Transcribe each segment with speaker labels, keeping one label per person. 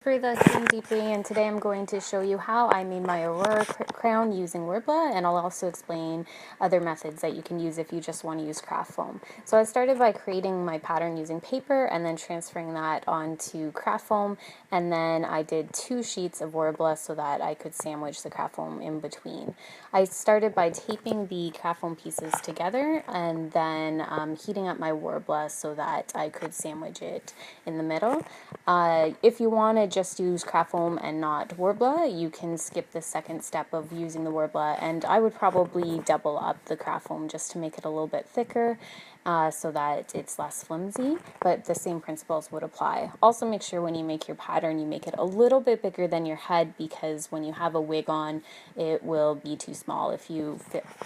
Speaker 1: For the Healing Deeply, and today I'm going to show you how I made my Aurora crown using worbla, and I'll also explain other methods that you can use if you just want to use craft foam. So I started by creating my pattern using paper and then transferring that onto craft foam, and then I did 2 sheets of worbla so that I could sandwich the craft foam in between. I started by taping the craft foam pieces together and then heating up my worbla so that I could sandwich it in the middle. If you want to just use craft foam and not worbla, you can skip the second step of using the worbla, and I would probably double up the craft foam just to make it a little bit thicker so that it's less flimsy, but the same principles would apply. Also make sure when you make your pattern you make it a little bit bigger than your head, because when you have a wig on it will be too small if you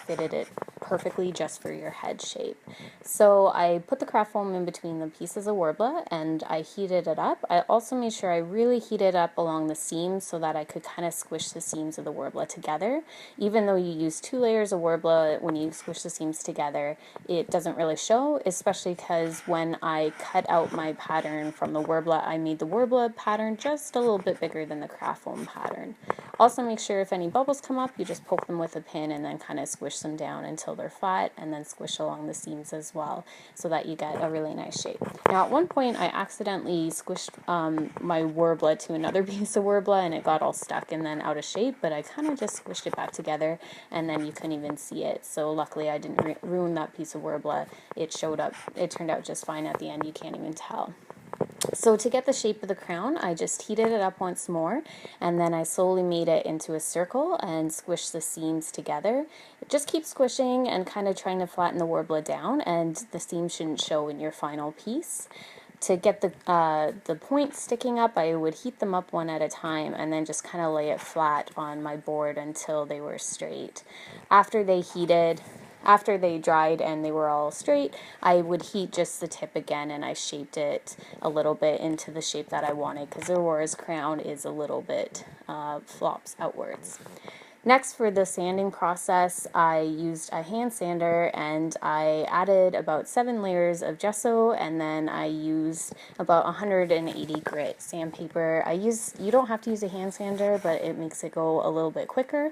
Speaker 1: fitted it perfectly just for your head shape. So I put the craft foam in between the pieces of worbla and I heated it up. I also made sure I really heated up along the seams so that I could kind of squish the seams of the worbla together. Even though you use 2 layers of worbla, when you squish the seams together it doesn't really show, especially because when I cut out my pattern from the worbla, I made the worbla pattern just a little bit bigger than the craft foam pattern. Also make sure if any bubbles come up, you just poke them with a pin and then kind of squish them down until they're flat, and then squish along the seams as well so that you get a really nice shape. Now at one point I accidentally squished my worbla to another piece of worbla and it got all stuck and then out of shape, but I kind of just squished it back together and then you couldn't even see it. So luckily I didn't ruin that piece of worbla. It turned out just fine at the end. You can't even tell. So to get the shape of the crown, I just heated it up once more, and then I slowly made it into a circle and squished the seams together. Just keep squishing and kind of trying to flatten the worbla down, and the seams shouldn't show in your final piece. To get the points sticking up, I would heat them up one at a time and then just kind of lay it flat on my board until they were straight. After they dried and they were all straight, I would heat just the tip again and I shaped it a little bit into the shape that I wanted, because Aurora's crown is a little bit flops outwards. Next, for the sanding process, I used a hand sander and I added about 7 layers of gesso, and then I used about 180 grit sandpaper. You don't have to use a hand sander, but it makes it go a little bit quicker.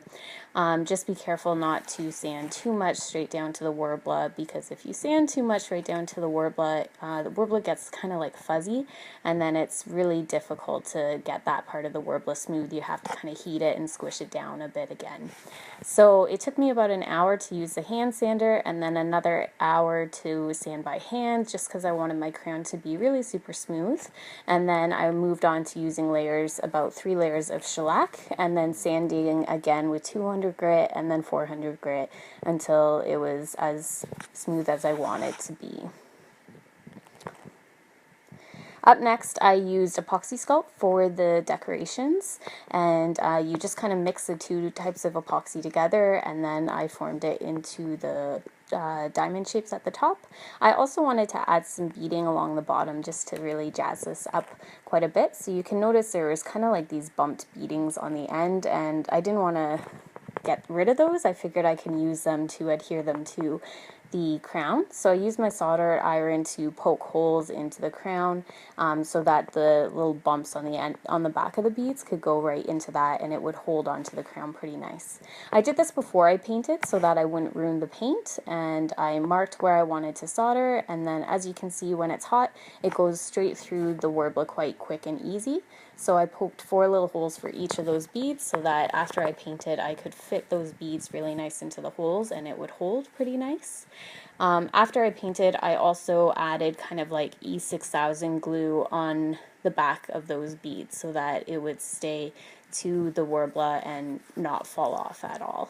Speaker 1: Just be careful not to sand too much straight down to the worbla, because if you sand too much right down to the worbla gets kind of like fuzzy, and then it's really difficult to get that part of the worbla smooth. You have to kind of heat it and squish it down a bit again. So it took me about an hour to use the hand sander and then another hour to sand by hand, just because I wanted my crown to be really super smooth. And then I moved on to using about 3 layers of shellac, and then sanding again with 200 grit and then 400 grit until it was as smooth as I want it to be. Up next, I used epoxy sculpt for the decorations, and you just kind of mix the 2 types of epoxy together, and then I formed it into the diamond shapes at the top. I also wanted to add some beading along the bottom just to really jazz this up quite a bit. So you can notice there was kind of like these bumped beadings on the end, and I didn't want to get rid of those. I figured I can use them to adhere them to the crown. So I used my solder iron to poke holes into the crown so that the little bumps on the back of the beads could go right into that, and it would hold onto the crown pretty nice. I did this before I painted so that I wouldn't ruin the paint, and I marked where I wanted to solder, and then as you can see, when it's hot it goes straight through the worbla quite quick and easy. So I poked 4 little holes for each of those beads so that after I painted I could fit those beads really nice into the holes and it would hold pretty nice. After I painted, I also added kind of like E6000 glue on the back of those beads so that it would stay to the worbla and not fall off at all.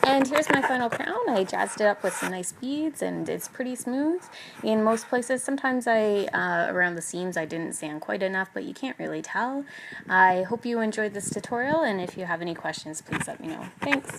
Speaker 1: And here's my final crown. I jazzed it up with some nice beads and it's pretty smooth in most places. Sometimes around the seams I didn't sand quite enough, but you can't really tell. I hope you enjoyed this tutorial, and if you have any questions, please let me know. Thanks.